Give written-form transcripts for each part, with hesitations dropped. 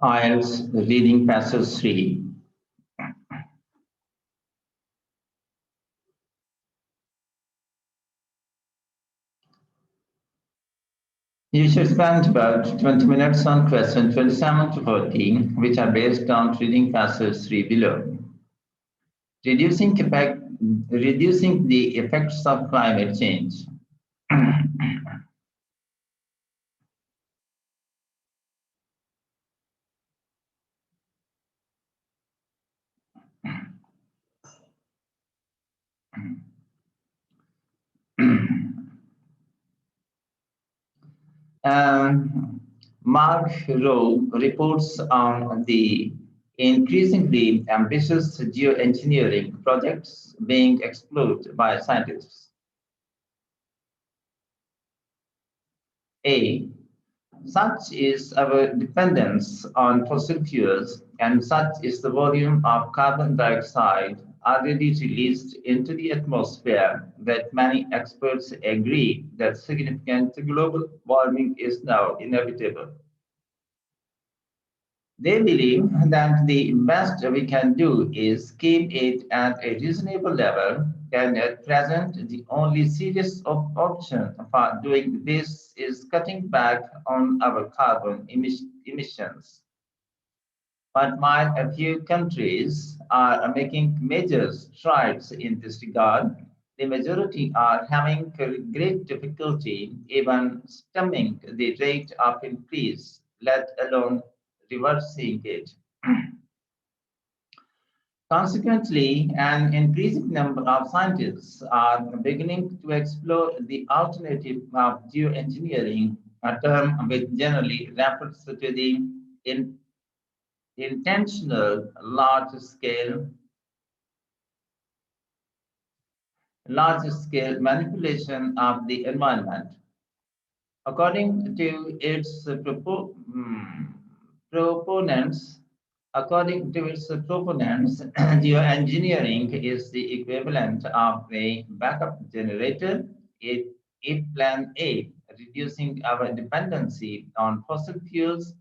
IELTS reading passage 3. You should spend about 20 minutes on question 27 to 40, which are based on reading passage 3 below. Reducing, reducing the effects of climate change. Mark Rowe reports on the increasingly ambitious geoengineering projects being explored by scientists. A. Such is our dependence on fossil fuels, and such is the volume of carbon dioxide already released into the atmosphere that many experts agree that significant global warming is now inevitable. They believe that the best we can do is keep it at a reasonable level, and at present, the only serious option for doing this is cutting back on our carbon emissions. But while a few countries are making major strides in this regard, the majority are having great difficulty even stemming the rate of increase, let alone reversing it. Consequently, an increasing number of scientists are beginning to explore the alternative of geoengineering, a term which generally refers to the intentional large-scale manipulation of the environment. According to its proponents, geoengineering is the equivalent of a backup generator if Plan A, reducing our dependency on fossil fuels,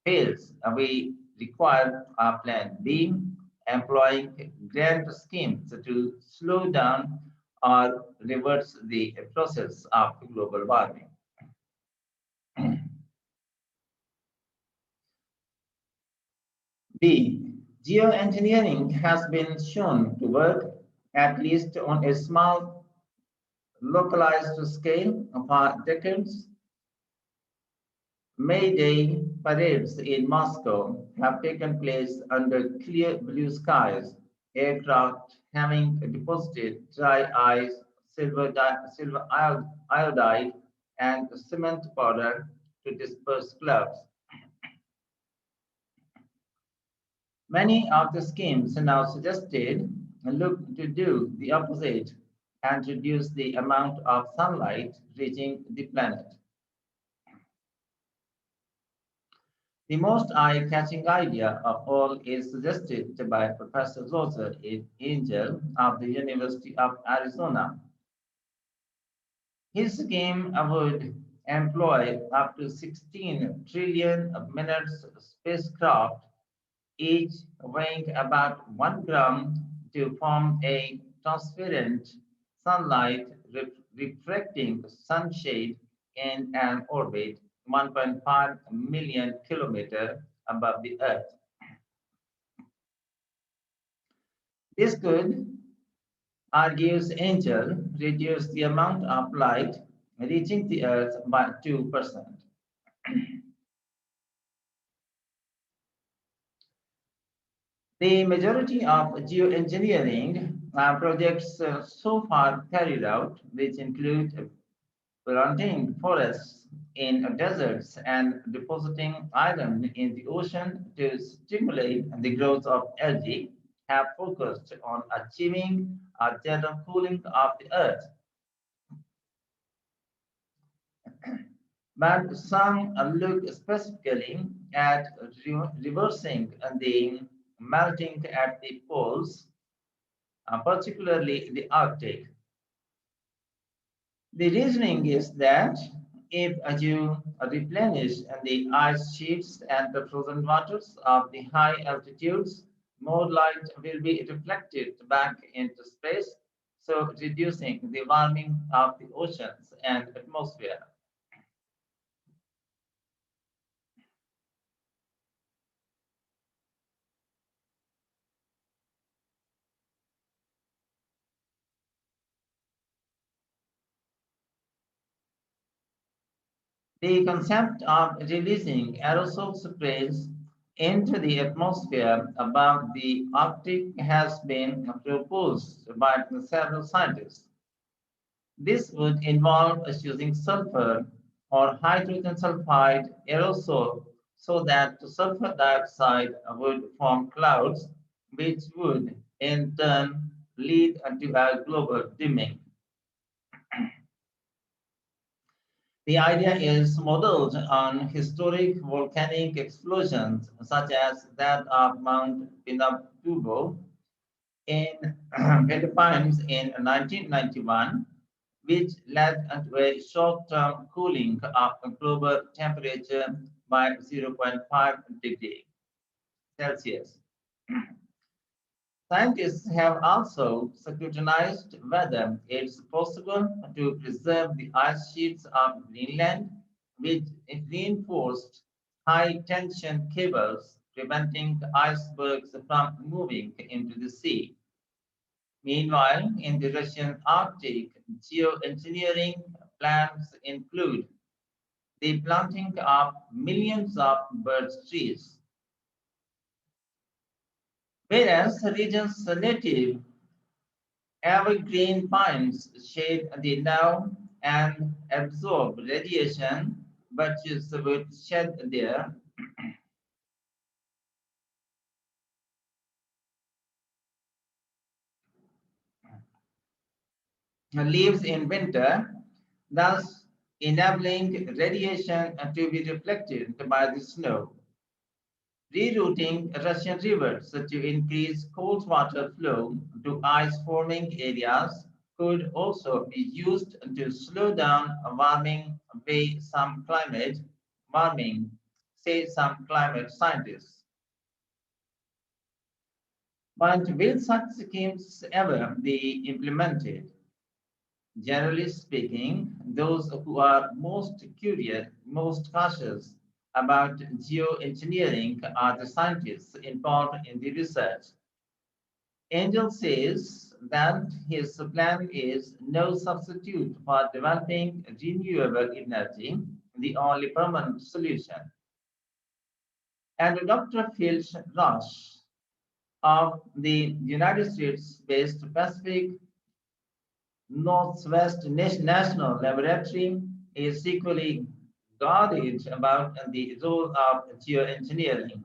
fails. We require a Plan B, employing grand schemes to slow down or reverse the process of global warming. B. Geoengineering has been shown to work, at least on a small, localized scale, for decades. May Day parades in Moscow have taken place under clear blue skies, aircraft having deposited dry ice, silver iodide, and cement powder to disperse clouds. Many of the schemes now suggested look to do the opposite and reduce the amount of sunlight reaching the planet. The most eye-catching idea of all is suggested by Professor Roger Angel of the University of Arizona. His scheme would employ up to 16 trillion minutes spacecraft, each weighing about 1 gram, to form a transparent sunlight reflecting sunshade in an orbit 1.5 million kilometers above the Earth. This could, argues Angel, reduce the amount of light reaching the Earth by 2%. The majority of geoengineering projects so far carried out, which include planting forests in deserts and depositing iron in the ocean to stimulate the growth of algae, have focused on achieving a general cooling of the earth. But some look specifically at reversing the melting at the poles, particularly the Arctic. The reasoning is that If you replenish the ice sheets and the frozen waters of the high altitudes, more light will be reflected back into space, so reducing the warming of the oceans and atmosphere. The concept of releasing aerosol sprays into the atmosphere above the Arctic has been proposed by several scientists. This would involve using sulfur or hydrogen sulfide aerosol so that the sulfur dioxide would form clouds, which would in turn lead to a global dimming. The idea is modeled on historic volcanic explosions such as that of Mount Pinatubo in Philippines in 1991, which led to a short-term cooling of global temperature by zero point 0.5 degree Celsius. Scientists have also scrutinized whether it's possible to preserve the ice sheets of Greenland with reinforced high-tension cables preventing icebergs from moving into the sea. Meanwhile, in the Russian Arctic, geoengineering plans include the planting of millions of birch trees, whereas the region's native evergreen pines shade the now and absorb radiation, birches would shed their leaves in winter, thus enabling radiation to be reflected by the snow. Rerouting Russian rivers to increase cold water flow to ice-forming areas could also be used to slow down warming, say some climate scientists. But will such schemes ever be implemented? Generally speaking, those who are most curious, most cautious about geoengineering are the scientists involved in the research. Angel says that his plan is no substitute for developing renewable energy, the only permanent solution. And Dr. Phil Rush of the United States-based Pacific Northwest National Laboratory is equally guarded about the role of geoengineering.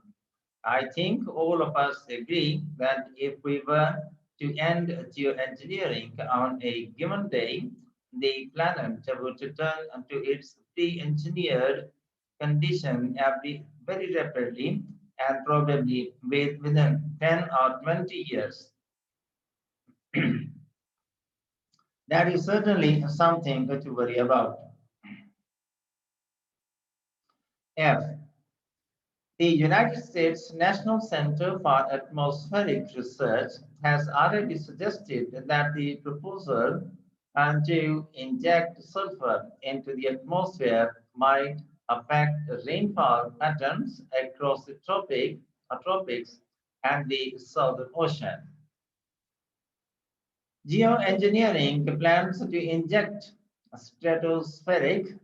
I think all of us agree that if we were to end geoengineering on a given day, the planet would return to its pre-engineered condition very rapidly and probably within 10 or 20 years. That is certainly something to worry about. F. The United States National Center for Atmospheric Research has already suggested that the proposal to inject sulfur into the atmosphere might affect rainfall patterns across the tropics and the Southern Ocean. Geoengineering plans to inject stratospheric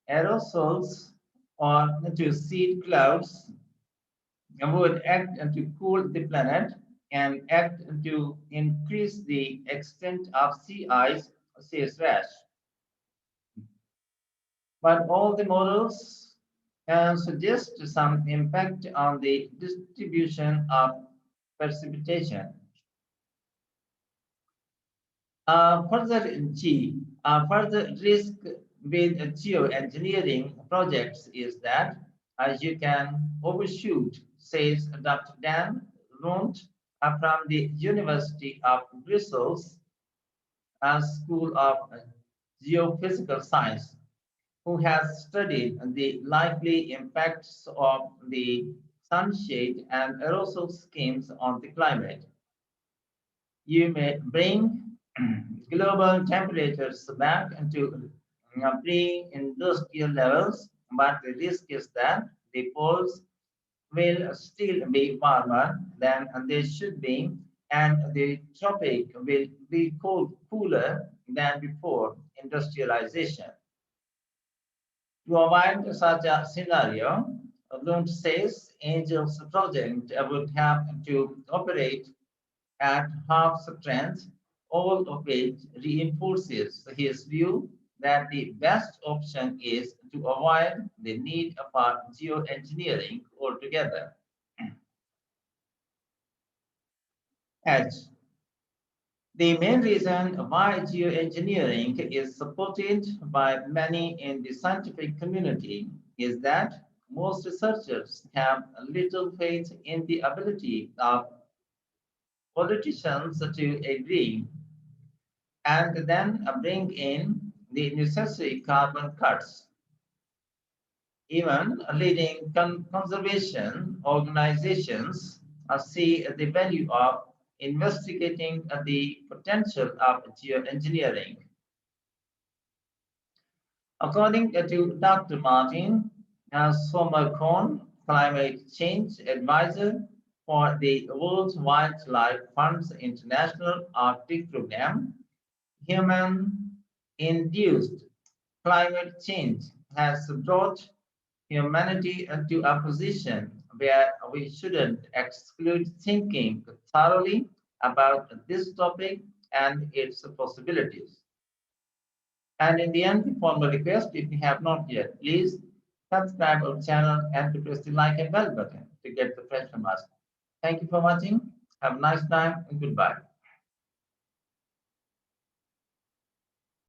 aerosols or to seed clouds would act to cool the planet and act to increase the extent of sea ice, rash. But all the models suggest some impact on the distribution of precipitation. Further risk with geoengineering projects is that you can overshoot, says Dr. Dan Lunt from the University of Brussels School of Geophysical Science. who has studied the likely impacts of the sunshade and aerosol schemes on the climate. You may bring global temperatures back into pre-industrial levels, but the risk is that the poles will still be warmer than they should be, and the tropic will be cooler than before industrialization. To avoid such a scenario, Lund says Angel's project would have to operate at half strength, all of which reinforces his view that the best option is to avoid the need for geoengineering altogether. H. The main reason why geoengineering is supported by many in the scientific community is that most researchers have little faith in the ability of politicians to agree and then bring in the necessary carbon cuts. Even leading conservation organizations see the value of investigating the potential of geoengineering. According to Dr. Martin Sommerkorn, climate change advisor for the World Wildlife Fund's International Arctic Program, human-induced climate change has brought humanity into a position where we shouldn't exclude thinking thoroughly about this topic and its possibilities. And in the end, the formal request, if you have not yet, please subscribe our channel and press the like and bell button to get the fresh from us. Thank you for watching. Have a nice time and goodbye.